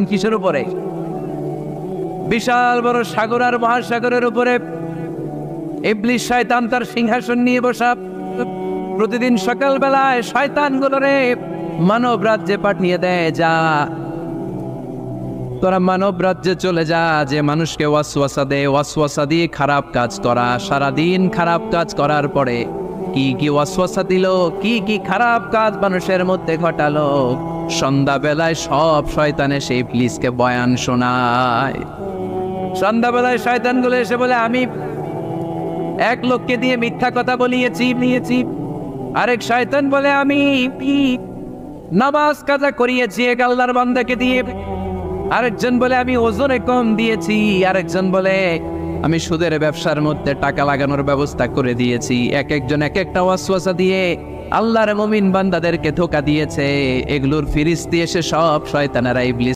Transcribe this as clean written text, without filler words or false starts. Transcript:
কিসের উপরে? বিশাল বড় সাগর আর মহাসাগরের উপরে ইবলিস শয়তান তার সিংহাসন নিয়ে বসা। প্রতিদিন সকালবেলায় শয়তানগুলোরে মানব রাজ্যে পাঠিয়ে দেয়, যা তোরা মানব রাজ্যে চলে যা, যে মানুষকে ওয়াসওয়াসা দেয়, ওয়াসওয়াসা দিয়ে খারাপ কাজ করা। সারাদিন খারাপ কাজ করার পরে কি কি ওয়াসওয়াসা দিল, কি কি খারাপ কাজ মানুষের মধ্যে ঘটালো, সন্ধ্যাবেলায় সব শয়তানে সেই ইবলিসকে বয়ান শোনায়। সন্ধ্যাবেলায় শয়তানগুলো এসে বলে, আমি এক লোককে দিয়ে মিথ্যা কথা বলিয়েছি। আরেক শয়তান বলে, আমি নামাজ কাজা করিয়েছি এক আল্লাহর বান্দাকে দিয়ে। আরেকজন বলে, আমি ওজনে কম দিয়েছি। আরেকজন বলে, আমি সুদের ব্যবসার মধ্যে টাকা লাগানোর ব্যবস্থা করে দিয়েছি। এক একজন এক একটা ওয়াসওয়াসা দিয়ে আল্লাহর মুমিন বান্দাদেরকে ধোঁকা দিয়েছে। এগুলোর ফিরিস্তি এসে সব শয়তানেরা ইবলিস